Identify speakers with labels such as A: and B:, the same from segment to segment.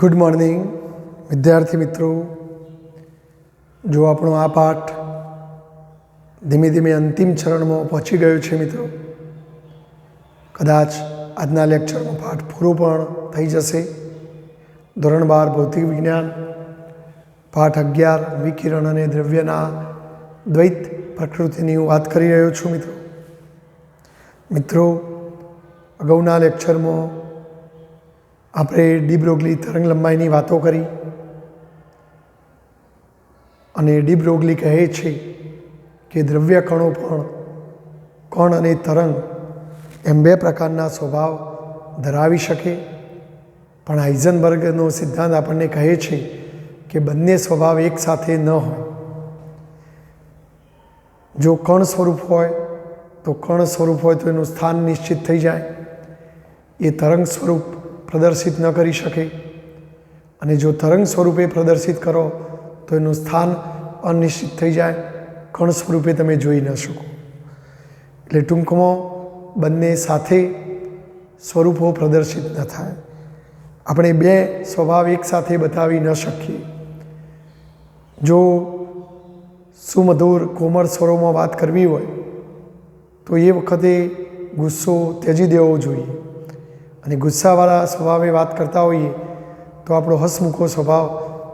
A: Good morning विद्यार्थी मित्रों। जो આપણો આ પાઠ ધીમે ધીમે અંતિમ ચરણમાં પહોંચી ગયો છે મિત્રો, કદાચ આજના લેક્ચરનો પાઠ પૂરો પણ થઈ જશે। ધોરણ 12 ભૌતિક વિજ્ઞાન પાઠ 11 વિકિરણ અને દ્રવ્યના દ્વૈત પ્રકૃતિની હું વાત કરી રહ્યો છું। મિત્રો અગાઉના લેક્ચરમાં આપણે ડી બ્રોગલી તરંગ લંબાઈની વાતો કરી અને ડી બ્રોગલી કહે છે કે દ્રવ્ય કણો પણ કણ અને તરંગ એમ બે પ્રકારના સ્વભાવ ધરાવી શકે, પણ હાઇઝનબર્ગનો સિદ્ધાંત આપણને કહે છે કે બંને સ્વભાવ એકસાથે ન હોય। જો કણ સ્વરૂપ હોય તો એનું સ્થાન નિશ્ચિત થઈ જાય, એ તરંગ સ્વરૂપ પ્રદર્શિત ન કરી શકે, અને જો તરંગ સ્વરૂપે પ્રદર્શિત કરો તો એનું સ્થાન અનિશ્ચિત થઈ જાય, કણ સ્વરૂપે તમે જોઈ ન શકો। એટલે ટૂંકમાં બંને સાથે સ્વરૂપો પ્રદર્શિત ન થાય। આપણે બે સ્વભાવ એકસાથે બતાવી ન શકીએ। જો સુમધુર કોમળ સ્વરોમાં વાત કરવી હોય તો એ વખતે ગુસ્સો ત્યજી દેવો જોઈએ, અને ગુસ્સાવાળા સ્વભાવે વાત કરતા હોઈએ તો આપણો હસમુખો સ્વભાવ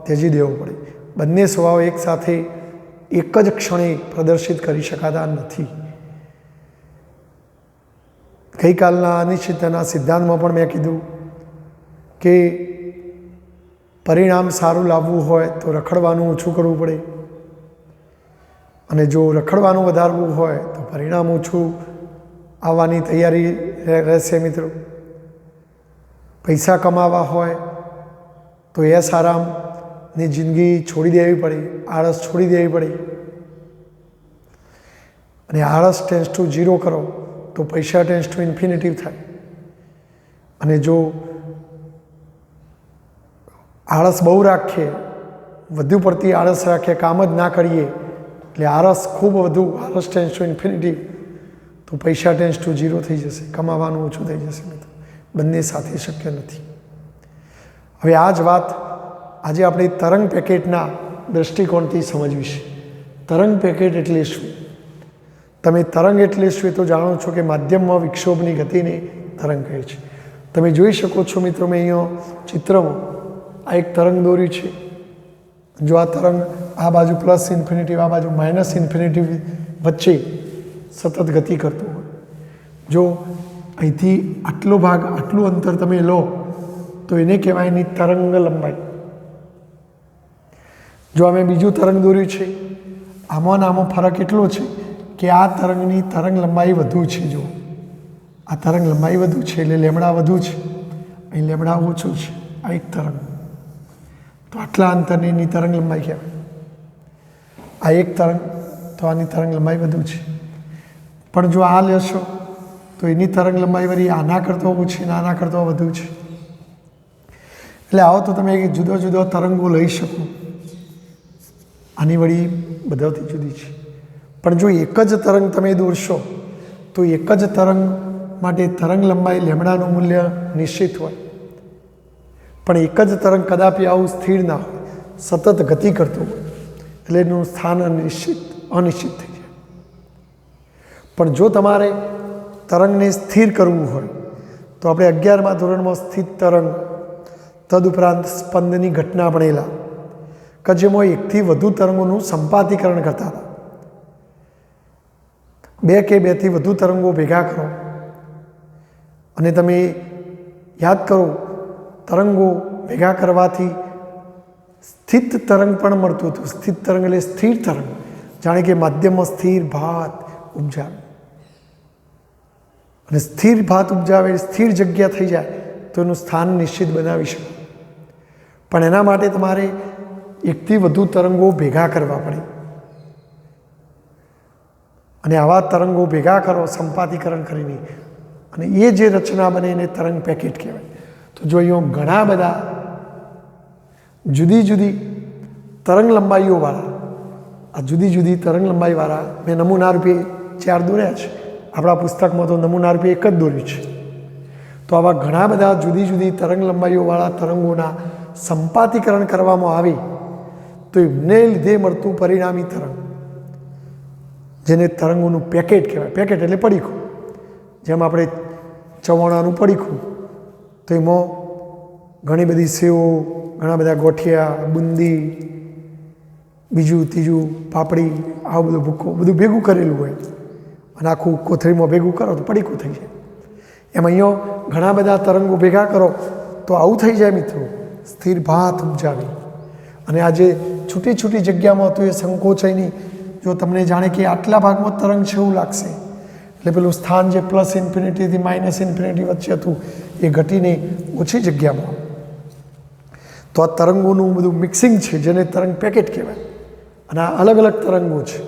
A: ત્યજી દેવો પડે। બંને સ્વભાવ એકસાથે એક જ ક્ષણે પ્રદર્શિત કરી શકાતા નથી। ગઈકાલના અનિશ્ચિતતાના સિદ્ધાંતમાં પણ મેં કીધું કે પરિણામ સારું લાવવું હોય તો રખડવાનું ઓછું કરવું પડે, અને જો રખડવાનું વધારવું હોય તો પરિણામ ઓછું આવવાની તૈયારી રહેશે। મિત્રો પૈસા કમાવા હોય તો એસ આરામની જિંદગી છોડી દેવી પડે, આળસ છોડી દેવી પડે, અને આળસ ટેન્સ ટુ 0 કરો તો પૈસા ટેન્સ ટુ ઇન્ફિનિટિવ થાય। અને જો આળસ બહુ રાખીએ, વધુ પડતી આળસ રાખીએ, કામ જ ના કરીએ, એટલે ખૂબ વધુ આળસ ટેન્સ ટુ ઇન્ફિનિટિવ તો પૈસા ટેન્સ ટુ 0 થઈ જશે, કમાવાનું ઓછું થઈ જશે। મિત્રો બંને સાથે શક્ય નથી। હવે આ જ વાત આજે આપણે તરંગ પેકેટના દૃષ્ટિકોણથી સમજવી છે। તરંગ પેકેટ એટલે શું? તમે તરંગ એટલે શું એ તો જાણો છો કે માધ્યમમાં વિક્ષોભની ગતિને તરંગ કહે છે। તમે જોઈ શકો છો મિત્રો, મેં અહીંયા ચિત્રમાં આ એક તરંગ દોર્યું છે। જો આ તરંગ આ બાજુ પ્લસ ઇન્ફિનિટિવ, આ બાજુ માઇનસ ઇન્ફિનિટિવ વચ્ચે સતત ગતિ કરતો હોય, જો અહીંથી આટલો ભાગ, આટલું અંતર તમે લો તો એને કહેવાય એની તરંગ લંબાઈ। જો અમે બીજું તરંગ દોર્યું છે, આમાં આમાં ફરક એટલો છે કે આ તરંગની તરંગ લંબાઈ વધુ છે। જો આ તરંગ લંબાઈ વધુ છે એટલે લેમડા વધુ છે, અહીં લેમડા ઓછું છે। આ એક તરંગ તો આટલા અંતરની એની તરંગ લંબાઈ કહેવાય। આ એક તરંગ તો આની તરંગ લંબાઈ વધુ છે, પણ જો આ લેશો તો એની તરંગ લંબાઈ વળી આના કરતાં ઓછી ને આના કરતાં વધુ છે। એટલે આવો તો તમે જુદો જુદો તરંગો લઈ શકો, આની વળી બધાથી જુદી છે। પણ જો એક જ તરંગ તમે દોરશો તો એક જ તરંગ માટે તરંગ લંબાઈ લેમડાનું મૂલ્ય નિશ્ચિત હોય, પણ એક જ તરંગ કદાપી આવું સ્થિર ના હોય, સતત ગતિ કરતું હોય, એટલે એનું સ્થાન અનિશ્ચિત થઈ જાય। પણ જો તમારે તરંગને સ્થિર કરવું હોય તો આપણે 11મા ધોરણમાં સ્થિત તરંગ, તદુપરાંત સ્પંદની ઘટના ભણેલા કે જેમાં એકથી વધુ તરંગોનું સંપાતીકરણ કરતા હતા। બે કે બેથી વધુ તરંગો ભેગા કરો અને તમે યાદ કરો, તરંગો ભેગા કરવાથી સ્થિત તરંગ પણ મળતું હતું। સ્થિત તરંગ એટલે સ્થિર તરંગ, જાણે કે માધ્યમમાં સ્થિર ભાત ઉપજાવે, અને સ્થિર ભાત ઉપજાવે, સ્થિર જગ્યા થઈ જાય તો એનું સ્થાન નિશ્ચિત બનાવી શકે। પણ એના માટે તમારે એકથી વધુ તરંગો ભેગા કરવા પડે, અને આવા તરંગો ભેગા કરો સંપાતીકરણ કરીને, અને એ જે રચના બને એને તરંગ પેકેટ કહેવાય। તો જો અહીંયા ઘણા બધા જુદી જુદી તરંગ લંબાઈઓવાળા, આ જુદી જુદી તરંગ લંબાઈવાળા મેં નમૂના રૂપે 4 દોર્યા છે। આપણા પુસ્તકમાં તો નમૂના રૂપે એક જ દોર્યું છે। તો આવા ઘણા બધા જુદી જુદી તરંગ લંબાઈઓવાળા તરંગોના સંપાતીકરણ કરવામાં આવે તો એમને લીધે મળતું પરિણામી તરંગ, જેને તરંગોનું પેકેટ કહેવાય. પેકેટ એટલે પડીકું. જેમ આપણે ચવાણાનું પડીકું, તો એમાં ઘણી બધી સેવો, ઘણા બધા ગોઠિયા, બુંદી, બીજું ત્રીજું પાપડી, આવું બધું ભૂકો બધું ભેગું કરેલું હોય અને આખું કોથળીમાં ભેગું કરો તો પડીકું થઈ જાય. એમ અહીંયા ઘણા બધા તરંગો ભેગા કરો તો આવું થઈ જાય મિત્રો, સ્થિર ભાત ઉપજાવી. અને આજે છૂટી છૂટી જગ્યામાં હતું એ સંકોચાઈની, જો તમને જાણે કે આટલા ભાગમાં તરંગ છે એવું લાગશે, એટલે પેલું સ્થાન જે પ્લસ ઇન્ફિનિટીથી માઇનસ ઇન્ફિનિટી વચ્ચે હતું એ ઘટીને ઓછી જગ્યામાં. તો આ તરંગોનું બધું મિક્સિંગ છે, જેને તરંગ પેકેટ કહેવાય. અને આ અલગ અલગ તરંગો છે.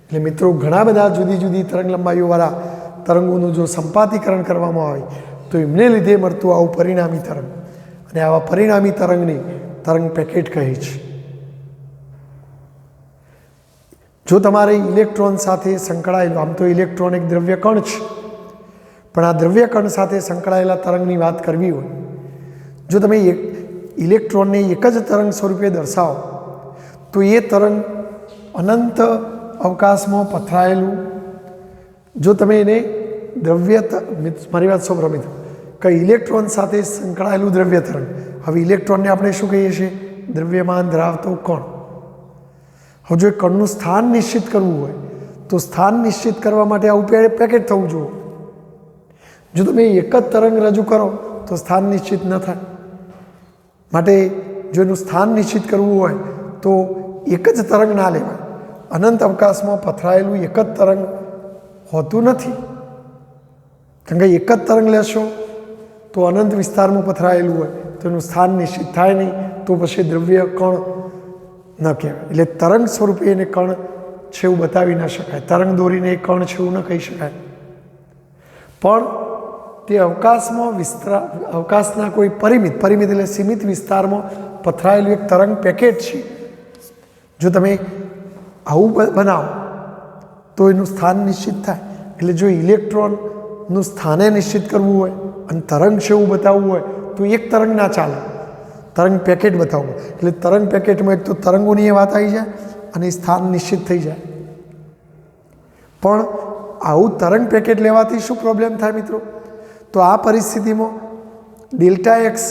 A: એટલે મિત્રો ઘણા બધા જુદી જુદી તરંગ લંબાઈઓવાળા તરંગોનું જો સંપાતીકરણ કરવામાં આવે તો એમને લીધે મળતું આવું પરિણામી તરંગ, અને આવા પરિણામી તરંગની તરંગ પેકેટ કહે છે. જો તમારે ઇલેક્ટ્રોન સાથે સંકળાયેલું, આમ તો ઇલેક્ટ્રોન એક દ્રવ્ય કણ છે, પણ આ દ્રવ્ય કણ સાથે સંકળાયેલા તરંગની વાત કરવી હોય, જો તમે ઇલેક્ટ્રોનને એક જ તરંગ સ્વરૂપે દર્શાવો તો એ તરંગ અનંત અવકાશમાં પથરાયેલું, જો તમે એને દ્રવ્ય, મારી વાત સાંભળો મિત્રો, કે ઇલેક્ટ્રોન સાથે સંકળાયેલું દ્રવ્ય તરંગ. હવે ઇલેક્ટ્રોનને આપણે શું કહીએ છીએ? દ્રવ્યમાન ધરાવતો કણ. હવે જો કણનું સ્થાન નિશ્ચિત કરવું હોય તો સ્થાન નિશ્ચિત કરવા માટે આવું પેકેટ થવું જોઈએ. જો તમે એક જ તરંગ રજૂ કરો તો સ્થાન નિશ્ચિત ન થાય. માટે જો એનું સ્થાન નિશ્ચિત કરવું હોય તો એક જ તરંગ ના લેવાય. અનંત અવકાશમાં પથરાયેલું એક જ તરંગ હોતું નથી, કારણ કે એક જ તરંગ લેશો તો અનંત વિસ્તારમાં પથરાયેલું હોય તો એનું સ્થાન નિશ્ચિત થાય નહીં, તો પછી દ્રવ્ય કણ ન કહેવાય. એટલે તરંગ સ્વરૂપે એને કણ છે એવું બતાવી ન શકાય. તરંગ દોરીને એ કણ છે એવું ન કહી શકાય. પણ તે અવકાશમાં અવકાશના કોઈ પરિમિત એટલે સીમિત વિસ્તારમાં પથરાયેલું એક તરંગ પેકેટ છે. જો તમે આવું બનાવો તો એનું સ્થાન નિશ્ચિત થાય. એટલે જો ઇલેક્ટ્રોનનું સ્થાને નિશ્ચિત કરવું હોય અને તરંગ છે એવું બતાવવું હોય તો એક તરંગ ના ચાલે, તરંગ પેકેટ બતાવવું. એટલે તરંગ પેકેટમાં એક તો તરંગોની એ વાત આવી જાય અને સ્થાન નિશ્ચિત થઈ જાય. પણ આવું તરંગ પેકેટ લેવાથી શું પ્રોબ્લેમ થાય મિત્રો? તો આ પરિસ્થિતિમાં ડેલ્ટા એક્સ,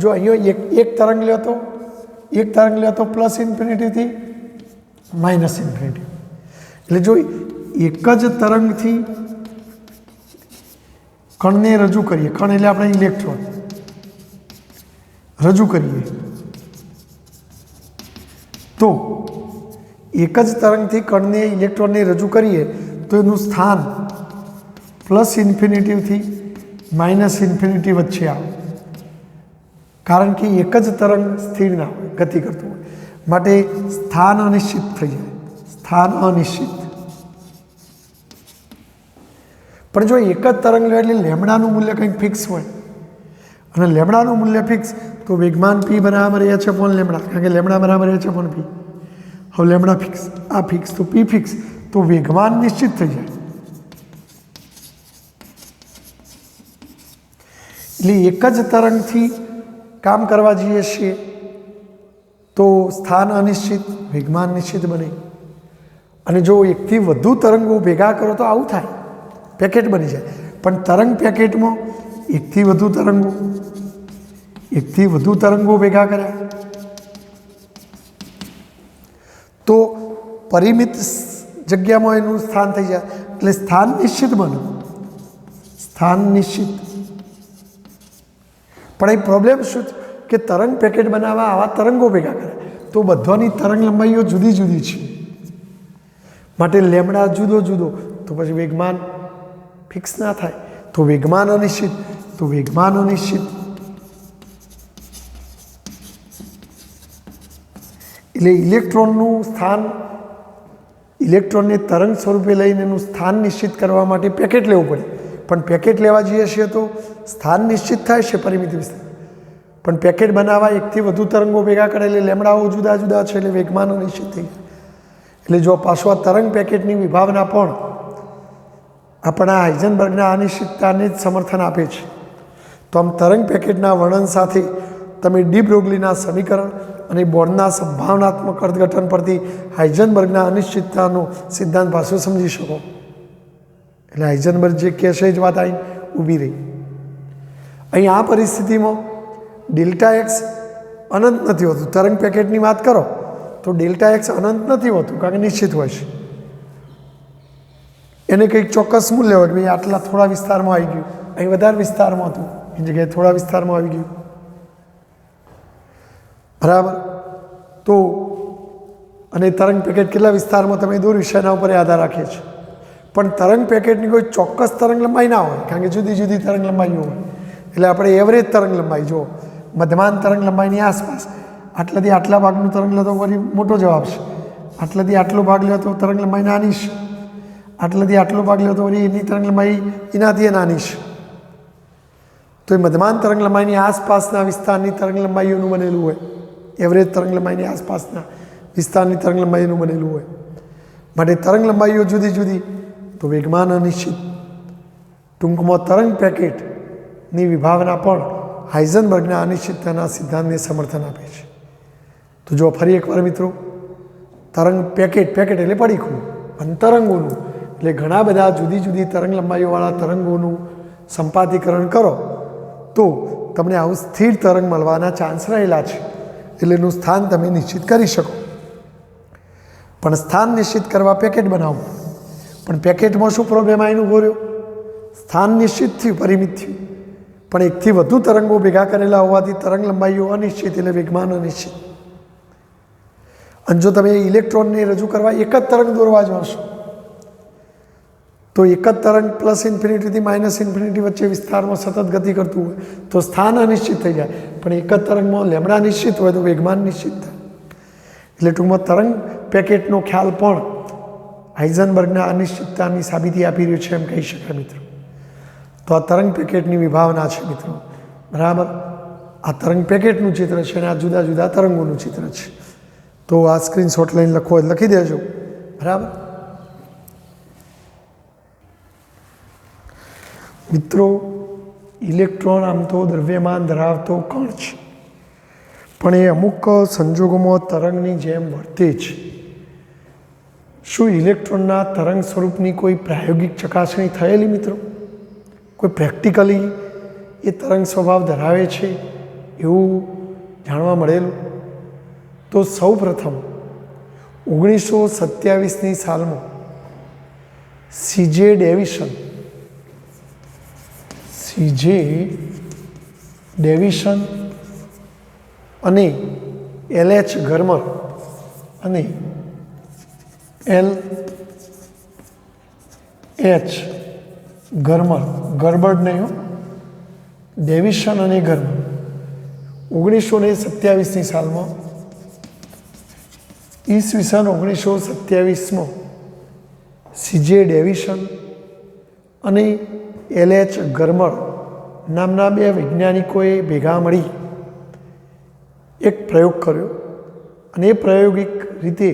A: જો અહીંયા એક તરંગ લે તો પ્લસ ઇન્ફિનિટીથી માઇનસ ઇન્ફિનિટી. એટલે જો એક જ તરંગથી કણને રજૂ કરીએ, કણ એટલે આપણે ઇલેક્ટ્રોન રજૂ કરીએ, તો એક જ તરંગથી કણને ઇલેક્ટ્રોનને રજૂ કરીએ તો એનું સ્થાન પ્લસ ઇન્ફિનિટીથી માઇનસ ઇન્ફિનિટી વચ્ચે આવે, કારણ કે એક જ તરંગ સ્થિર ના હોય, ગતિ કરતું હોય. માટે સ્થાન અનિશ્ચિત થઈ જાય, સ્થાન અનિશ્ચિત. પણ જો એક જ તરંગ લે એટલે લેમડાનું મૂલ્ય કંઈક ફિક્સ હોય, અને લેમડાનું મૂલ્ય ફિક્સ તો વેગમાન પી બરાબર h અપોન લેમડા, કારણ કે લેમડા બરાબર h અપોન પી. હવે લેમડા ફિક્સ, આ ફિક્સ તો પી ફિક્સ, તો વેગમાન નિશ્ચિત થઈ જાય. એટલે એક જ તરંગથી કામ કરવા જઈએ છીએ તો સ્થાન અનિશ્ચિત, વેગમાન નિશ્ચિત બને. અને જો એકથી વધુ તરંગો ભેગા કરો તો આવું થાય, પેકેટ બની જાય. પણ તરંગ પેકેટમાં એકથી વધુ તરંગો ભેગા કર્યા તો પરિમિત જગ્યામાં એનું સ્થાન થઈ જાય, એટલે સ્થાન નિશ્ચિત બને, સ્થાન નિશ્ચિત. પણ એ પ્રોબ્લેમ શું છે કે તરંગ પેકેટ બનાવવા આવા તરંગો ભેગા કરે તો બધાની તરંગ લંબાઈઓ જુદી જુદી છે. માટે લેમડા જુદો તો પછી વેગમાન ફિક્સ ના થાય, તો વેગમાન અનિશ્ચિત, એટલે ઇલેક્ટ્રોનનું સ્થાન, ઇલેક્ટ્રોનને તરંગ સ્વરૂપે લઈને એનું સ્થાન નિશ્ચિત કરવા માટે પેકેટ લેવું પડે. પણ પેકેટ લેવા જઈએ છીએ તો સ્થાન નિશ્ચિત થાય છે પરિમિત વિસ્તાર, પણ પેકેટ બનાવવા એકથી વધુ તરંગો ભેગા કરે એટલે લેમડાઓ જુદા છે, એટલે વેગમાન અનિશ્ચિત થઈ જાય. એટલે જો પાછું આ તરંગ પેકેટની વિભાવના પણ આપણા હાઇઝનબર્ગના અનિશ્ચિતતાને જ સમર્થન આપે છે. તો આમ તરંગ પેકેટના વર્ણન સાથે તમે ડી બ્રોગલીના સમીકરણ અને બોર્નના સંભાવનાત્મક અર્થઘટન પરથી હાઇઝનબર્ગના અનિશ્ચિતતાનો સિદ્ધાંત પાછો સમજી શકો. એટલે હાઇઝનબર્ગ જે કહેશે જ વાત આવી ઊભી રહી. અહીં આ પરિસ્થિતિમાં ડેલ્ટા એક્સ અનંત નથી હોતું. તરંગ પેકેટની વાત કરો તો ડેલ્ટા એક્સ અનંત નથી હોતું, કારણ કે નિશ્ચિત હોય છે. એને કંઈક ચોક્કસ મૂલ્ય હોય કે ભાઈ આટલા થોડા વિસ્તારમાં આવી ગયું, અહીં વધારે વિસ્તારમાં હતું, એ જગ્યાએ થોડા વિસ્તારમાં આવી ગયું. બરાબર. તો અને તરંગ પેકેટ કેટલા વિસ્તારમાં તમે દોર્યું છે એના ઉપર આધાર રાખે છે. પણ તરંગ પેકેટની કોઈ ચોક્કસ તરંગ લંબાઈ ના હોય, કારણ કે જુદી જુદી તરંગ લંબાઈઓ હોય. એટલે આપણે એવરેજ તરંગ લંબાઈ જો મધ્યમાન તરંગ લંબાઈની આસપાસ આટલાથી આટલા ભાગનું તરંગ લો તો વળી મોટો જવાબ છે. આટલાથી આટલો ભાગ લે તો તરંગ લંબાઈ નાની છે. આટલાથી આટલો ભાગ લે તો વળી એની તરંગ લંબાઈ એનાથી નાની છે. તો એ મધ્યમાન તરંગ લંબાઈની આસપાસના વિસ્તારની તરંગ લંબાઈઓનું બનેલું હોય. એવરેજ તરંગ લંબાઈની આસપાસના વિસ્તારની તરંગ લંબાઈનું બનેલું હોય. માટે તરંગ લંબાઈઓ જુદી જુદી તો વેગમાન અનિશ્ચિત. ટૂંકમાં તરંગ પેકેટની વિભાવના પણ હાઇઝનબર્ગના અનિશ્ચિતતાના સિદ્ધાંતને સમર્થન આપે છે. તો જો ફરી એકવાર મિત્રો, તરંગ પેકેટ એટલે પડીકું, અંતરંગોનું એટલે ઘણા બધા જુદી જુદી તરંગ લંબાઈઓવાળા તરંગોનું સંપાતીકરણ કરો તો તમને આવું સ્થિર તરંગ મળવાના ચાન્સ રહેલા છે. એટલે એનું સ્થાન તમે નિશ્ચિત કરી શકો. પણ સ્થાન નિશ્ચિત કરવા પેકેટ બનાવવું. પણ પેકેટમાં શું પ્રોબ્લેમ આવીને ઊભો રહ્યો? સ્થાન નિશ્ચિત થયું, પરિમિત થયું, પણ એકથી વધુ તરંગો ભેગા કરેલા હોવાથી તરંગ લંબાઈઓ અનિશ્ચિત એટલે વેગમાન અનિશ્ચિત. અને જો તમે ઇલેક્ટ્રોનને રજૂ કરવા એક જ તરંગ દોરવા જશો તો એક જ તરંગ પ્લસ ઇન્ફિનિટીથી માઇનસ ઇન્ફિનિટી વચ્ચે વિસ્તારમાં સતત ગતિ કરતું હોય તો સ્થાન અનિશ્ચિત થઈ જાય. પણ એક જ તરંગમાં લેમડા નિશ્ચિત હોય તો વેગમાન નિશ્ચિત થાય. એટલે ટૂંકમાં તરંગ પેકેટનો ખ્યાલ પણ હાઇઝનબર્ગના અનિશ્ચિતતાની સાબિતી આપી રહ્યું છે એમ કહી શકાય મિત્રો. તો આ તરંગ પેકેટની વિભાવના છે મિત્રો. બરાબર. આ તરંગ પેકેટનું ચિત્ર છે અને આ જુદા જુદા તરંગોનું ચિત્ર છે. તો આ સ્ક્રીનશોટ લઈને લખો લખી દેજો. બરાબર. મિત્રો, ઇલેક્ટ્રોન આમ તો દ્રવ્યમાન ધરાવતો કણ છે, પણ એ અમુક સંજોગોમાં તરંગની જેમ વર્તે છે. શું ઇલેક્ટ્રોનના તરંગ સ્વરૂપની કોઈ પ્રાયોગિક ચકાસણી થયેલી મિત્રો? કોઈ પ્રેક્ટિકલી એ તરંગ સ્વભાવ ધરાવે છે એવું જાણવા મળેલું? તો સૌ પ્રથમ 1927ની સાલમાં સીજે ડેવિશન અને LH ગર્મર અને LH ગર્બર્ડ નહીં, ડેવિશન અને ગર્મર 1927ની સાલમાં ઈસવીસન 1927માં સીજે ડેવિશન અને LH ગર્મર નામના બે વૈજ્ઞાનિકોએ ભેગા મળી એક પ્રયોગ કર્યો અને એ પ્રાયોગિક રીતે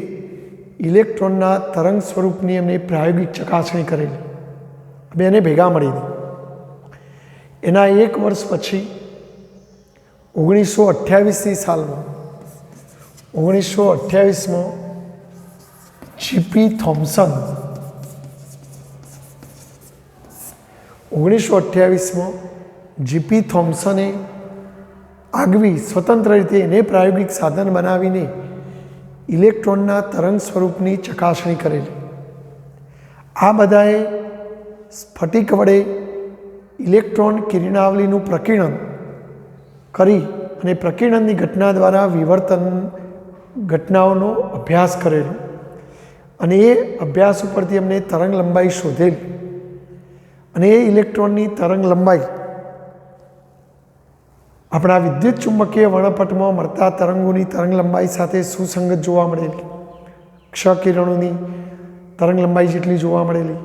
A: ઇલેક્ટ્રોનના તરંગ સ્વરૂપની એમને પ્રાયોગિક ચકાસણી કરેલી. બેને ભેગા મળીને એના એક વર્ષ પછી 1928ની સાલમાં 1928માં જીપી થોમ્સન 1928માં જીપી થોમ્સને આગવી સ્વતંત્ર રીતે એને પ્રાયોગિક સાધન બનાવીને ઇલેક્ટ્રોનના તરંગ સ્વરૂપની ચકાસણી કરેલી. આ બધાએ સ્ફટિક વડે ઇલેક્ટ્રોન કિરણાવલીનું પ્રકીર્ણન કરી અને પ્રકીર્ણનની ઘટના દ્વારા વિવર્તન ઘટનાઓનો અભ્યાસ કરેલો અને એ અભ્યાસ ઉપરથી અમને તરંગ લંબાઈ શોધેલી અને એ ઇલેક્ટ્રોનની તરંગ લંબાઈ આપણા વિદ્યુત ચુંબકીય વર્ણપટમાં મળતા તરંગોની તરંગ લંબાઈ સાથે સુસંગત જોવા મળેલી, ક્ષ-કિરણોની તરંગ લંબાઈ જેટલી જોવા મળેલી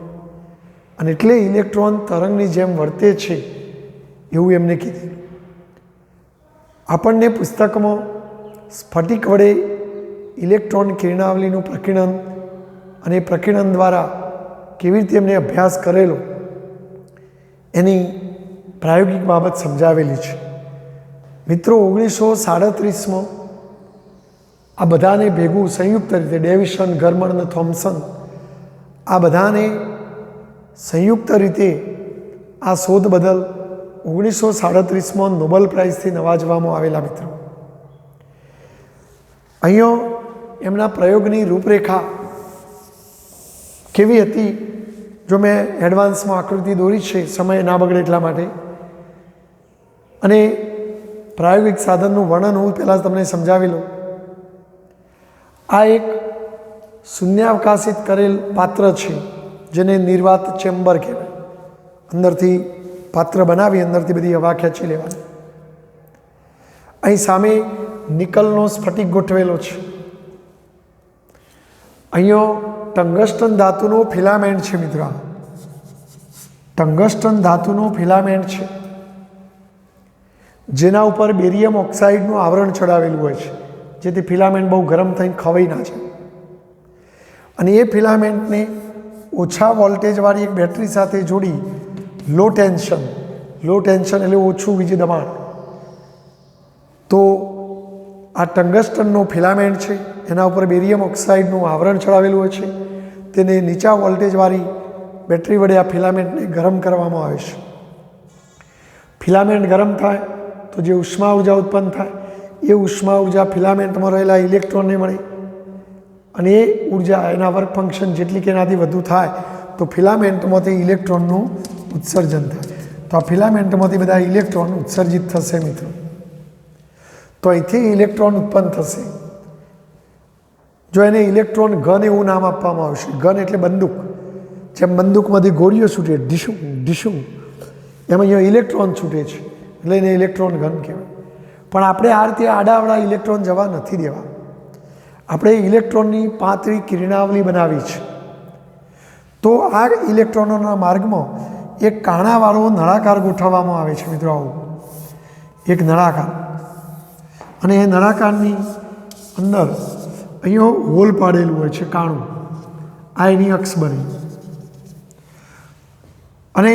A: અને એટલે ઇલેક્ટ્રોન તરંગની જેમ વર્તે છે એવું એમને કીધેલું. આપણને પુસ્તકમાં સ્ફટિક વડે ઇલેક્ટ્રોન કિરણાવલીનું પ્રકીર્ણન અને પ્રકીર્ણન દ્વારા કેવી રીતે એમને અભ્યાસ કરેલો એની પ્રાયોગિક બાબત સમજાવેલી છે. મિત્રો 1937માં આ બધાને ભેગું સંયુક્ત રીતે ડેવિશન, ગરમર અને થોમ્સન આ બધાને સંયુક્ત રીતે આ શોધ બદલ 1937માં નોબેલ પ્રાઇઝથી નવાજવામાં આવેલા. મિત્રો અહીંયા એમના પ્રયોગની રૂપરેખા કેવી હતી, જો મેં એડવાન્સમાં આકૃતિ દોરી છે સમય ના બગડે એટલા માટે, અને પ્રાયોગિક સાધનનું વર્ણન હું પહેલાં તમને સમજાવી લઉં. આ એક શૂન્યાવકાશિત કરેલ પાત્ર છે જેને નિર્વાત ચેમ્બર કહેવાય. અંદરથી પાત્ર બનાવી અંદરથી બધી હવા ખેંચી લેવાની. અહીં સામે નિકલનો સ્ફટિક ગોઠવેલો છે. અહીંયા ટંગસ્ટન ધાતુનો ફિલામેન્ટ છે. મિત્રો ટંગસ્ટન ધાતુનો ફિલામેન્ટ છે જેના ઉપર બેરિયમ ઓક્સાઇડનું આવરણ ચડાવેલું હોય છે, જેથી ફિલામેન્ટ બહુ ગરમ થઈને ખવાઈ ના જાય. અને એ ફિલામેન્ટને ઓછા વોલ્ટેજવાળી એક બેટરી સાથે જોડી લો ટેન્શન એટલે ઓછું વીજ દબાણ, તો આ ટંગસ્ટનનો ફિલામેન્ટ છે એના ઉપર બેરિયમ ઓક્સાઇડનું આવરણ ચડાવેલું હોય છે. તેને નીચા વોલ્ટેજવાળી બેટરી વડે આ ફિલામેન્ટને ગરમ કરવામાં આવે છે. ફિલામેન્ટ ગરમ થાય તો જે ઉષ્મા ઉર્જા ઉત્પન્ન થાય એ ઉષ્મા ઉર્જા ફિલામેન્ટમાં રહેલા ઇલેક્ટ્રોનને મળે, અને એ ઉર્જા એના વર્ક ફંક્શન જેટલી કે એનાથી વધુ થાય તો ફિલામેન્ટમાંથી ઇલેક્ટ્રોનનું ઉત્સર્જન થાય. તો આ ફિલામેન્ટમાંથી બધા ઇલેક્ટ્રોન ઉત્સર્જિત થશે. મિત્રો તો અહીંથી ઇલેક્ટ્રોન ઉત્પન્ન થશે. જો એને ઇલેક્ટ્રોન ઘન એવું નામ આપવામાં આવશે. ઘન એટલે બંદૂક, જેમ બંદૂકમાંથી ગોળીઓ છૂટે ઢીશું ઢીશું, એમાં અહીંયા ઇલેક્ટ્રોન છૂટે છે એટલે એને ઇલેક્ટ્રોન ઘન કહેવાય. પણ આપણે આ રીતે આડાવડા ઇલેક્ટ્રોન જવા નથી દેવા. આપણે ઇલેક્ટ્રોનની પાતળી કિરણાવલી બનાવી છે. તો આ ઇલેક્ટ્રોનોના માર્ગમાં એક કાણાવાળો નળાકાર ગોઠવવામાં આવે છે. મિત્રો આવું એક નળાકાર, અને એ નળાકારની અંદર અહીંયા હોલ પાડેલું હોય છે કાણું, આ એની અક્ષ બની. અને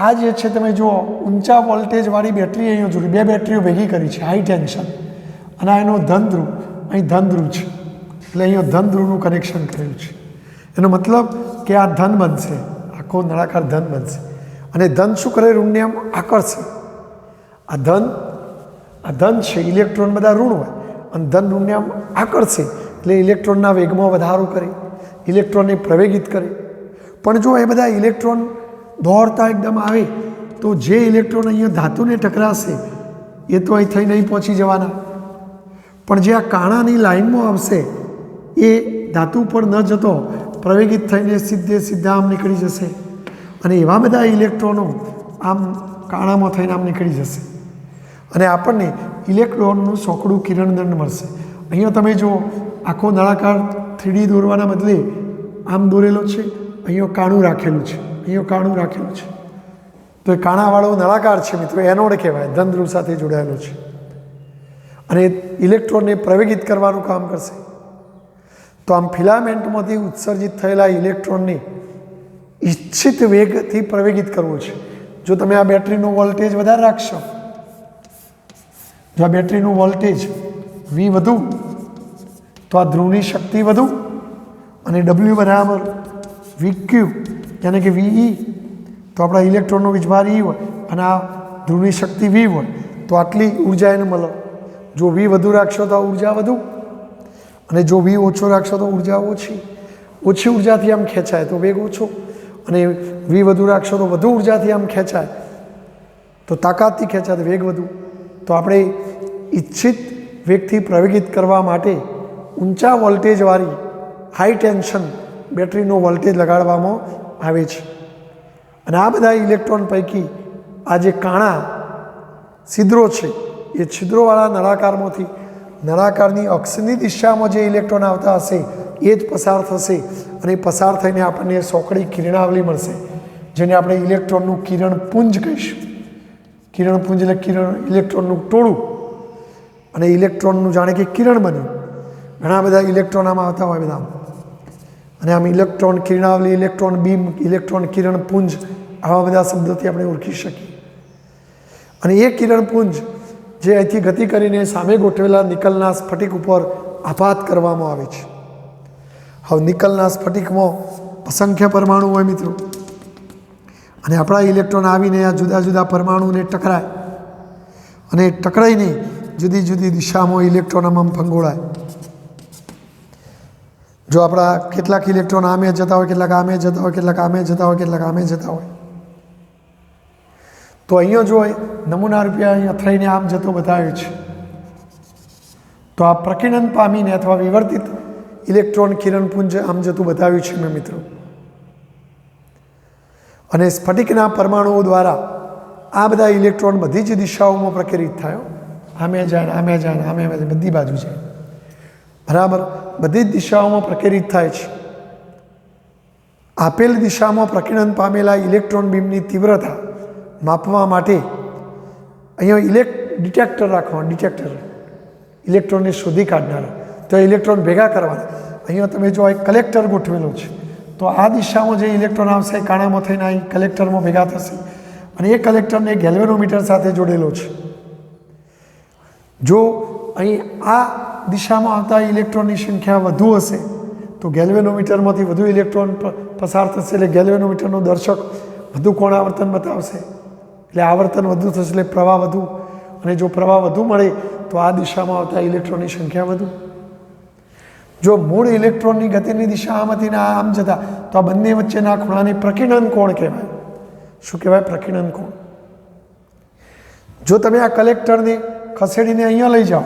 A: આ જે છે તમે જુઓ ઊંચા વોલ્ટેજવાળી બેટરી અહીંયા જોડી, બે બેટરીઓ ભેગી કરી છે હાઈ ટેન્શન, અને આ એનો ધન ધ્રુવ અહીં ધન ધ્રુવ છે એટલે અહીંયા ધન ધ્રુવનું કનેક્શન કરેલું છે. એનો મતલબ કે આ ધન બનશે, આખો નળાકાર ધન બનશે. અને ધન શું કરે? ઋણને આમ આકર્ષે. આ ધન છે, ઇલેક્ટ્રોન બધા ઋણ હોય અને ધન ઋણને આમ આકર્ષે એટલે ઇલેક્ટ્રોનના વેગમાં વધારો કરે, ઇલેક્ટ્રોનને પ્રવેગિત કરે. પણ જો એ બધા ઇલેક્ટ્રોન દોડતા એકદમ આવે તો જે ઇલેક્ટ્રોન અહીંયા ધાતુને ટકરાશે એ તો અહીં થઈ નહીં પહોંચી જવાના, પણ જે આ કાણાની લાઈનમાં આવશે એ ધાતુ પર ન જતો પ્રવેગિત થઈને સીધા આમ નીકળી જશે. અને એવા બધા ઇલેક્ટ્રોનો આમ કાણામાં થઈને આમ નીકળી જશે અને આપણને ઇલેક્ટ્રોનનું સોકડું કિરણદંડ મળશે. અહીંયા તમે જો આખો નળાકાર 3D દોરવાના બદલે આમ દોરેલો છે, અહીંયા કાણું રાખેલું છે, અહીંયા કાણું રાખેલું છે. તો એ કાણાવાળો નળાકાર છે મિત્રો, એનોડ કહેવાય, ધન ધ્રુવ સાથે જોડાયેલો છે અને ઇલેક્ટ્રોનને પ્રવેગિત કરવાનું કામ કરશે. તો આમ ફિલામેન્ટમાંથી ઉત્સર્જિત થયેલા ઇલેક્ટ્રોનને ઇચ્છિત વેગથી પ્રવેગિત કરવો છે. જો તમે આ બેટરીનો વોલ્ટેજ વધારે રાખશો, જો આ બેટરીનું વોલ્ટેજ V વધુ તો આ ધ્રુવની શક્તિ વધુ, અને W બરાબર VQ યાની કે VE તો આપણા ઇલેક્ટ્રોનનો વીજભાર E હોય અને આ ધ્રુવની શક્તિ V હોય તો આટલી ઉર્જા એને મળે. જો V વધુ રાખશો તો આ ઉર્જા વધુ, અને જો V ઓછો રાખશો તો ઉર્જા ઓછી. ઓછી ઉર્જાથી આમ ખેંચાય તો વેગ ઓછો, અને V વધુ રાખશો તો વધુ ઉર્જાથી આમ ખેંચાય તો તાકાતથી ખેંચાય તો વેગ વધુ. તો આપણે ઈચ્છિત વેગથી પ્રવેગિત કરવા માટે ઊંચા વોલ્ટેજવાળી હાઈ ટેન્શન બેટરીનો વોલ્ટેજ લગાડવામાં આવે છે. અને આ બધા ઇલેક્ટ્રોન પૈકી આ જે કાણા છિદ્રો છે એ છિદ્રોવાળા નળાકારમાંથી નળાકારની અક્ષની દિશામાં જે ઇલેક્ટ્રોન આવતા હશે એ જ પસાર થશે, અને પસાર થઈને આપણને સોકડી કિરણાવલી મળશે જેને આપણે ઇલેક્ટ્રોનનું કિરણપુંજ કહીશું. કિરણપુંજ એટલે ઇલેક્ટ્રોનનું ટોળું, અને ઇલેક્ટ્રોનનું જાણે કે કિરણ બન્યું. ઘણા બધા ઇલેક્ટ્રોન આમાં આવતા હોય બધા, અને આમ ઇલેક્ટ્રોન કિરણાવલી, ઇલેક્ટ્રોન બીમ, ઇલેક્ટ્રોન કિરણપુંજ આવા બધા શબ્દોથી આપણે ઓળખી શકીએ. અને એ કિરણપુંજ જે અહીંથી ગતિ કરીને સામે ગોઠવેલા નિકલના સ્ફટિક ઉપર આઘાત કરવામાં આવે છે। હવે નિકલના સ્ફટિકમાં અસંખ્ય પરમાણુ હોય મિત્રો, અને આપણા ઇલેક્ટ્રોન આવીને આ જુદા જુદા પરમાણુને ટકરાય અને ટકરાઈને જુદી જુદી દિશામાં ઇલેક્ટ્રોન આમ ફંગોળાય। જો આપણા કેટલાક ઇલેક્ટ્રોન આમે જતા હોય, કેટલાક આમે જતા હોય, કેટલાક આમે જતા હોય, કેટલાક આમે જતા હોય, તો અહીંયા જો નમૂના રૂપિયા અહીંયા થઈને આમ જતો બતાવ્યો છે, તો આ પ્રકીર્ણન પામીને અથવા વિવર્તિત ઇલેક્ટ્રોન કિરણપુંજ આમ જતું બતાવ્યું છે મેં મિત્રો। અને સ્ફટિકના પરમાણુઓ દ્વારા આ બધા ઇલેક્ટ્રોન બધી જ દિશાઓમાં પ્રકેરિત થયો, આમે જાય, આમે જાય, આમે જાય, બધી બાજુ જાય, બરાબર, બધી જ દિશાઓમાં પ્રકેરિત થાય છે। આપેલ દિશામાં પ્રકીર્ણન પામેલા ઇલેક્ટ્રોન બીમની તીવ્રતા માપવા માટે અહીંયા ડિટેક્ટર રાખવાનું, ડિટેક્ટર ઇલેક્ટ્રોનને શોધી કાઢનારા, તો ઇલેક્ટ્રોન ભેગા કરવાના। અહીંયા તમે જો એક કલેક્ટર ગોઠવેલો છે, તો આ દિશામાં જે ઇલેક્ટ્રોન આવશે એ કાણામાં થઈને અહીં કલેક્ટરમાં ભેગા થશે, અને એ કલેક્ટરને ગેલ્વેનોમીટર સાથે જોડેલો છે। જો અહીં આ દિશામાં આવતા ઇલેક્ટ્રોનની સંખ્યા વધુ હશે તો ગેલ્વેનોમીટરમાંથી વધુ ઇલેક્ટ્રોન પસાર થશે, એટલે ગેલ્વેનોમીટરનો દર્શક વધુ કોણાવર્તન બતાવશે, એટલે આવર્તન વધુ થશે, એટલે પ્રવાહ વધુ, અને જો પ્રવાહ વધુ મળે તો આ દિશામાં આવતા ઇલેક્ટ્રોનની સંખ્યા વધુ। જો મૂળ ઇલેક્ટ્રોનની ગતિની દિશા આમાંથી આમ જતા, તો આ બંને વચ્ચેના ખૂણાને પ્રકીર્ણન કોણ કહેવાય। શું કહેવાય? પ્રકીર્ણન કોણ। જો તમે આ કલેક્ટરને ખસેડીને અહીંયા લઈ જાઓ,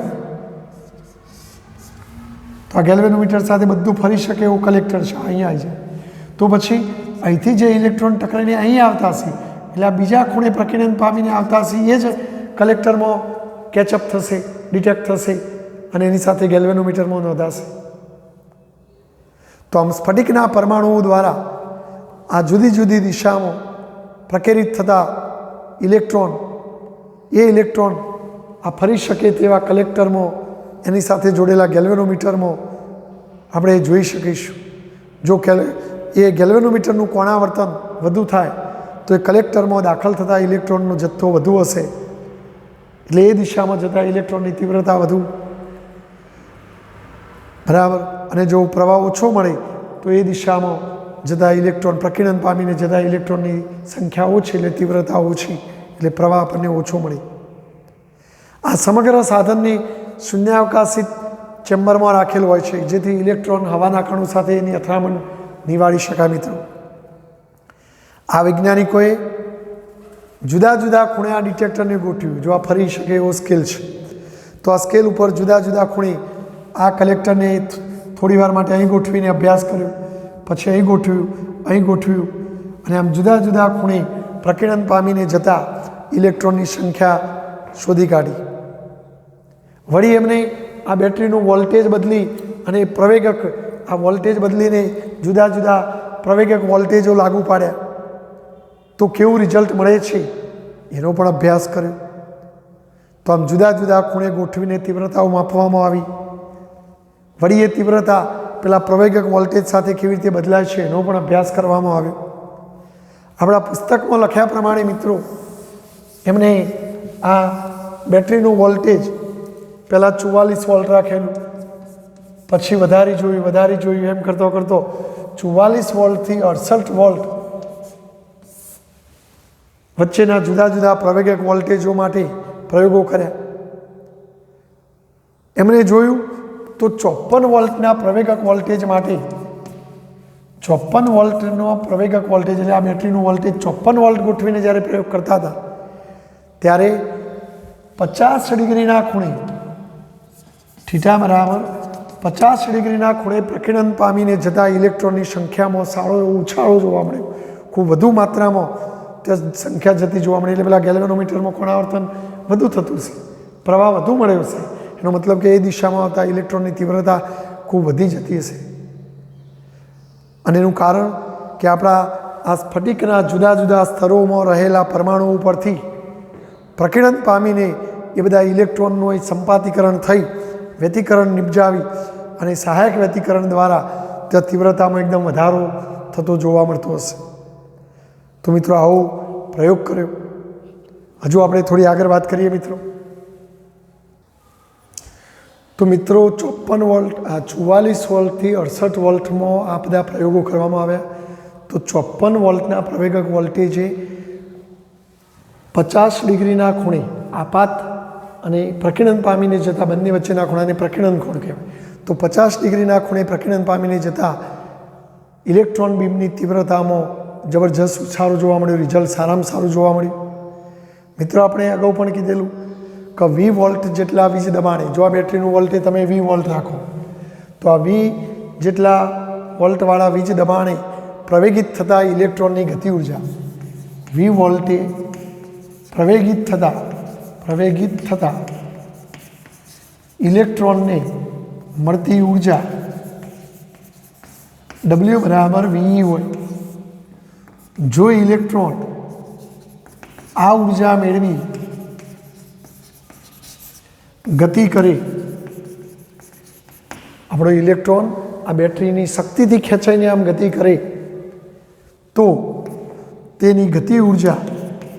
A: તો આ ગેલ્વેનોમીટર સાથે બધું ફરી શકે એવું કલેક્ટર છે, અહીંયા આવી જાય, તો પછી અહીંથી જે ઇલેક્ટ્રોન ટકરાઈને અહીં આવતા હશે, એટલે આ બીજા ખૂણે પ્રકીર્ણન પામીને આવતા હશે, એ જ કલેક્ટરમાં કેચઅપ થશે, ડિટેક્ટ થશે, અને એની સાથે ગેલ્વેનોમીટરમાં નોંધાશે। તો આમ સ્ફટિકના પરમાણુઓ દ્વારા આ જુદી જુદી દિશામાં પ્રકેરિત થતા ઇલેક્ટ્રોન, એ ઇલેક્ટ્રોન આ ફરી શકે તેવા કલેક્ટરમાં એની સાથે જોડેલા ગેલ્વેનોમીટરમાં આપણે જોઈ શકીશું। જો એ ગેલ્વેનોમીટરનું કોણાવર્તન વધુ થાય તો એ કલેક્ટરમાં દાખલ થતા ઇલેક્ટ્રોનનો જથ્થો વધુ હશે, એટલે એ દિશામાં જતા ઇલેક્ટ્રોનની તીવ્રતા વધુ, બરાબર। અને જો પ્રવાહ ઓછો મળે તો એ દિશામાં જતા ઇલેક્ટ્રોન, પ્રકીર્ણન પામીને જતા ઇલેક્ટ્રોનની સંખ્યા ઓછી, એટલે તીવ્રતા ઓછી, એટલે પ્રવાહ આપણને ઓછો મળે। આ સમગ્ર સાધનને શૂન્યાવકાશિત ચેમ્બરમાં રાખેલું હોય છે, જેથી ઇલેક્ટ્રોન હવાના કણો સાથે એની અથડામણ નિવારી શકાય મિત્રો। આ વૈજ્ઞાનિકોએ જુદા જુદા ખૂણે આ ડિટેક્ટરને ગોઠવ્યું। જો આ ફરી શકે એવો સ્કેલ છે, તો આ સ્કેલ ઉપર જુદા જુદા ખૂણે આ કલેક્ટરને થોડી વાર માટે અહીં ગોઠવીને અભ્યાસ કર્યો, પછી અહીં ગોઠવ્યું, અહીં ગોઠવ્યું, અને આમ જુદા જુદા ખૂણે પ્રકીર્ણન પામીને જતા ઇલેક્ટ્રોનની સંખ્યા શોધી કાઢી। વળી એમને આ બેટરીનું વોલ્ટેજ બદલી અને પ્રવેગક, આ વોલ્ટેજ બદલીને જુદા જુદા પ્રવેગક વોલ્ટેજો લાગુ પાડ્યા, તો કેવું રિઝલ્ટ મળે છે એનો પણ અભ્યાસ કર્યો। તો આમ જુદા જુદા ખૂણે ગોઠવીને તીવ્રતાઓ માપવામાં આવી, વળી એ તીવ્રતા પેલા પ્રવેગક વોલ્ટેજ સાથે કેવી રીતે બદલાય છે એનો પણ અભ્યાસ કરવામાં આવ્યો। આપણા પુસ્તકમાં લખ્યા પ્રમાણે મિત્રો એમણે આ બેટરીનું વોલ્ટેજ પહેલાં 44 વોલ્ટ રાખેલું, પછી વધારી જોયું, એમ કરતો 44 વોલ્ટથી 68 વોલ્ટ વચ્ચેના જુદા જુદા પ્રવેગક વોલ્ટેજો માટે પ્રયોગો કર્યા। એમણે જોયું તો 54 વોલ્ટના પ્રવેગક વોલ્ટેજ માટે, 54 વોલ્ટનો પ્રવેગક વોલ્ટેજ, એટલે આ બેટરીનું વોલ્ટેજ 54 વોલ્ટ ગોઠવીને જ્યારે પ્રયોગ કરતા હતા ત્યારે 50 ડિગ્રીના ખૂણે, થીટા બરાબર 50 ડિગ્રીના ખૂણે પ્રકીર્ણન પામીને જતા ઇલેક્ટ્રોનની સંખ્યામાં સારો એવો ઉછાળો જોવા મળ્યો, ખૂબ વધુ માત્રામાં ત્યાં સંખ્યા જતી જોવા મળી, એટલે પેલા ગેલ્વેનોમીટરમાં કોણાવર્તન વધુ થતું છે, પ્રવાહ વધુ મળ્યો છે, એનો મતલબ કે એ દિશામાં આવતા ઇલેક્ટ્રોનની તીવ્રતા ખૂબ વધી જતી હશે। અને એનું કારણ કે આપણા આ સ્ફટિકના જુદા જુદા સ્તરોમાં રહેલા પરમાણુઓ પરથી પ્રકીર્ણન પામીને એ બધા ઇલેક્ટ્રોનનું સંપાતીકરણ થઈ, વ્યતિકરણ નિપજાવી અને સહાયક વ્યતિકરણ દ્વારા ત્યાં તીવ્રતામાં એકદમ વધારો થતો જોવા મળતો હશે। તો મિત્રો આવો પ્રયોગ કર્યો। હજુ આપણે થોડી આગળ વાત કરીએ મિત્રો। तो मित्रों 54 वोल्ट 44 वोल्टથી 68 वोल्टમાં આ બધા પ્રયોગો કરવામાં આવ્યા। તો 54 વોલ્ટના પ્રવેગક વોલ્ટેજે 50 ડિગ્રીના ખૂણે આપાત અને પ્રકીર્ણન પામીને જતા બંને વચ્ચેના ખૂણાને પ્રકીર્ણન કોણ કહેવાય। તો 50 ડિગ્રીના ખૂણે પ્રકીર્ણન પામીને જતા ઇલેક્ટ્રોન બીમની તીવ્રતામાં જબરજસ્ત ઉછાળો જોવા મળ્યો, રિઝલ્ટ સારામાં સારું જોવા મળ્યું। મિત્રો આપણે અગાઉ પણ કીધેલું કે 20 વોલ્ટ જેટલા વીજ દબાણે, જો આ બેટરીનું વોલ્ટેજ તમે 20 વોલ્ટ રાખો તો આ 20 જેટલા વોલ્ટવાળા વીજ દબાણે પ્રવેગિત થતા ઇલેક્ટ્રોનની ગતિ ઉર્જા 20 વોલ્ટે પ્રવેગિત થતા ઇલેક્ટ્રોનને મળતી ઉર્જા W બરાબર VE હોય। જો ઇલેક્ટ્રોન આ ઉર્જા મેળવી ગતિ કરે, આપણો ઇલેક્ટ્રોન આ બેટરીની શક્તિથી ખેંચાઈને આમ ગતિ કરે તો તેની ગતિ ઉર્જા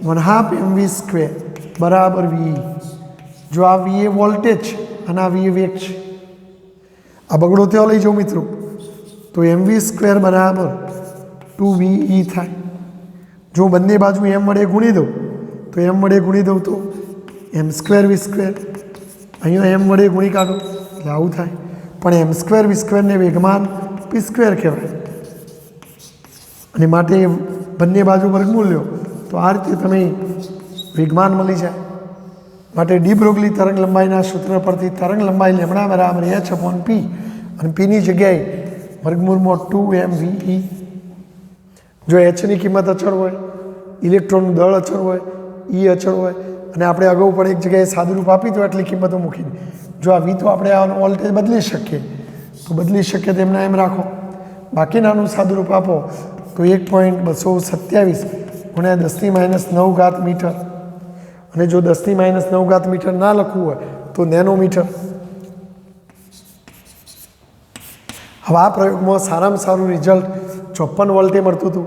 A: 1/2 mv² બરાબર VE। જો આ VA વોલ્ટેજ અને આ VA વેગ છે, આ બગડો ત્યાં લઈ જાઓ મિત્રો તો mv² બરાબર 2VE થાય। જો બંને બાજુ m વડે ગુણી દઉં તો m વડે ગુણી દઉં તો m² v², અહીંયા m વડે ગુણી કાઢો એટલે આવું થાય। પણ m² v² ને વેગમાન p² કહેવાય અને માટે બંને બાજુ વર્ગમૂળ લો તો આ રીતે તમે વેગમાન મળી જાય। માટે ડી બ્રોગલી તરંગ લંબાઈના સૂત્ર પરથી તરંગ લંબાઈ લેમડા બરાબર h/p અને પીની જગ્યાએ વર્ગમૂળમાં 2mVE। જો એચની કિંમત અચળ હોય, ઇલેક્ટ્રોનનું દળ અચળ હોય, ઈ અચળ હોય અને આપણે અગાઉ પણ એક જગ્યાએ સાદુરૂપ આપી તો એટલી કિંમતો મૂકીને, જો આ વી તો આપણે આ વોલ્ટેજ બદલી શકીએ તો બદલી શકીએ તેમના એમ રાખો, બાકીનાનું સાદુરૂપ આપો તો 1.227 ગુણ્યા 10⁻⁹ મીટર, અને જો 10⁻⁹ મીટર ના લખવું હોય તો નેનોમીટર। હવે આ પ્રયોગમાં સારામાં સારું રિઝલ્ટ 54 વોલ્ટે મળતું હતું।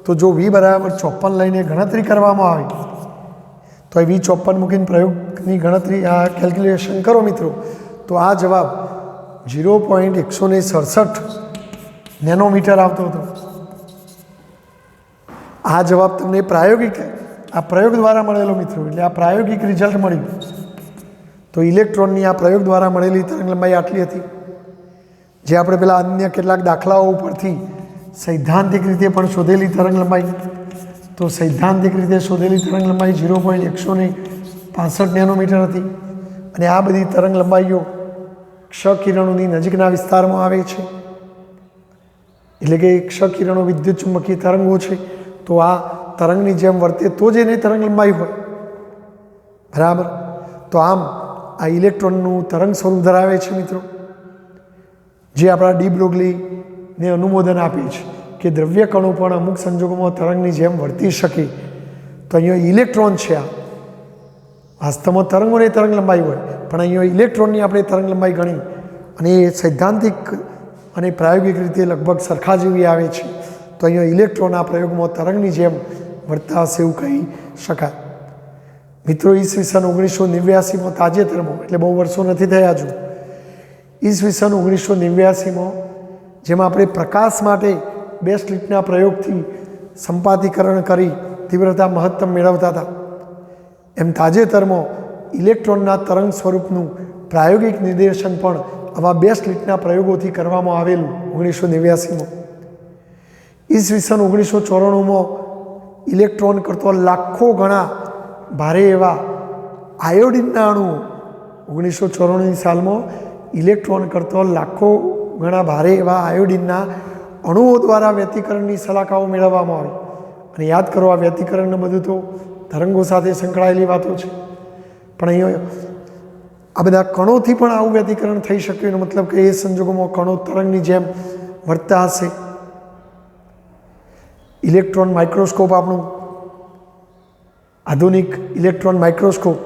A: તો જો વી બરાબર 54 લઈને ગણતરી કરવામાં આવે તો એ વી 54 મૂકીને પ્રયોગની ગણતરી આ કેલ્ક્યુલેશન કરો મિત્રો તો આ જવાબ 0.167 નેનોમીટર આવતો હતો। આ જવાબ તમને આ પ્રયોગ દ્વારા મળેલો મિત્રો, એટલે આ પ્રાયોગિક રિઝલ્ટ મળ્યું। તો ઇલેક્ટ્રોનની આ પ્રયોગ દ્વારા મળેલી તરંગ લંબાઈ આટલી હતી, જે આપણે પેલા અન્ય કેટલાક દાખલાઓ ઉપરથી સૈદ્ધાંતિક રીતે પણ શોધેલી તરંગ લંબાઈ। તો સૈદ્ધાંતિક રીતે શોધેલી તરંગ લંબાઈ 0.165 નેનોમીટર હતી અને આ બધી તરંગ લંબાઈઓ ક્ષ કિરણોની નજીકના વિસ્તારમાં આવે છે, એટલે કે ક્ષ કિરણો વિદ્યુત ચુંબકીય તરંગો છે। તો આ તરંગની જેમ વર્તે તો જ એની તરંગ લંબાઈ હોય, બરાબર। તો આમ આ ઇલેક્ટ્રોનનું તરંગ સ્વરૂપ ધરાવે છે મિત્રો, જે આપણા ડી બ્રોગલીને અનુમોદન આપે છે કે દ્રવ્ય કણો પણ અમુક સંજોગોમાં તરંગની જેમ વર્તી શકે। તો અહીંયા ઇલેક્ટ્રોન છે, આ વાસ્તવમાં તરંગોની તરંગ લંબાઈ હોય પણ અહીંયા ઇલેક્ટ્રોનની આપણે તરંગ લંબાઈ ગણી અને એ સૈદ્ધાંતિક અને પ્રાયોગિક રીતે લગભગ સરખા જેવી આવે છે। તો અહીંયા ઇલેક્ટ્રોન આ પ્રયોગમાં તરંગની જેમ વર્તા હશે એવું કહી શકાય। મિત્રો ઈસવીસન 1989માં તાજેતરમાં, એટલે બહુ વર્ષો નથી થયા હજુ, ઈસવીસન 1989માં જેમાં આપણે પ્રકાશ માટે 2 સ્લિટના પ્રયોગથી સંપાતીકરણ કરી તીવ્રતા મહત્તમ મેળવતા હતા, એમ તાજેતરમાં ઇલેક્ટ્રોનના તરંગ સ્વરૂપનું પ્રાયોગિક નિર્દેશન પણ આવા 2 સ્લિટના પ્રયોગોથી કરવામાં આવેલું 1989માં। ઈસવીસન 1994માં ઇલેક્ટ્રોન કરતો લાખો ગણા ભારે એવા આયોડિનના અણુઓ, 1994ની સાલમાં ઇલેક્ટ્રોન કરતો લાખો ઘણા ભારે એવા આયોડિનના અણુઓ દ્વારા વ્યતિકરણની સલાખાઓ મેળવવામાં આવી। અને યાદ કરો આ વ્યતિકરણને બધું તો તરંગો સાથે સંકળાયેલી વાતો છે, પણ અહીંયા આ બધા કણોથી પણ આવું વ્યતિકરણ થઈ શક્યું, એનો મતલબ કે એ સંજોગોમાં કણો તરંગની જેમ વર્તતા હશે। ઇલેક્ટ્રોન માઇક્રોસ્કોપ, આપણું આધુનિક ઇલેક્ટ્રોન માઇક્રોસ્કોપ,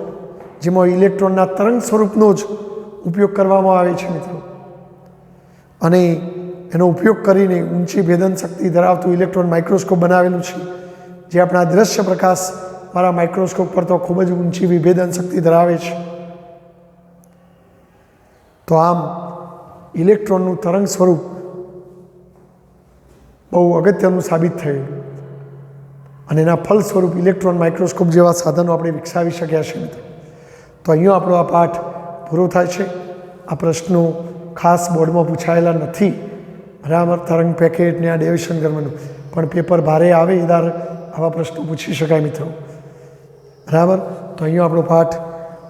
A: જેમાં ઇલેક્ટ્રોનના તરંગ સ્વરૂપનો જ ઉપયોગ કરવામાં આવે છે મિત્રો, અને એનો ઉપયોગ કરીને ઊંચી ભેદન શક્તિ ધરાવતું ઇલેક્ટ્રોન માઇક્રોસ્કોપ બનાવેલું છે, જે આપણા દ્રશ્ય પ્રકાશવાળા માઇક્રોસ્કોપ પર તો ખૂબ જ ઊંચી વિભેદન શક્તિ ધરાવે છે। તો આમ ઇલેક્ટ્રોનનું તરંગ સ્વરૂપ બહુ અગત્યનું સાબિત થયેલું અને એના ફલ સ્વરૂપ ઇલેક્ટ્રોન માઇક્રોસ્કોપ જેવા સાધનો આપણે વિકસાવી શક્યા છે મિત્રો. તો અહીંયા આપણો આ પાઠ પૂરો થાય છે. આ પ્રશ્નો ખાસ બોર્ડમાં પૂછાયેલા નથી, બરાબર. તરંગ પેકેટ ને આ ડેવિએશન કરવાનું, પણ પેપર ભારે આવે એદાર આવા પ્રશ્નો પૂછી શકાય મિત્રો, બરાબર. તો અહીંયા આપણો પાઠ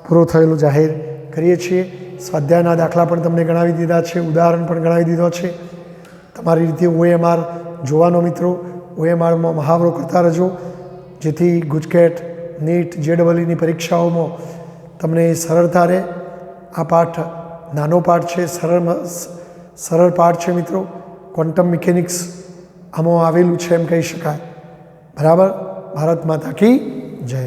A: પૂરો થયેલો જાહેર કરીએ છીએ. સ્વાધ્યાયના દાખલા પણ તમને ગણાવી દીધા છે, ઉદાહરણ પણ ગણાવી દીધો છે. તમારી રીતે OMR જોવાનો મિત્રો, OMRમાં મહાવરો કરતા રહેજો, જેથી ગુજકેટ, નીટ, JEEની પરીક્ષાઓમાં તમને સરળતા રહે. આ પાઠ નાનો પાઠ છે, સરળ પાઠ છે મિત્રો. ક્વોન્ટમ મિકેનિક્સ આમાં આવેલું છે એમ કહી શકાય, બરાબર. ભારત માતા કી જય.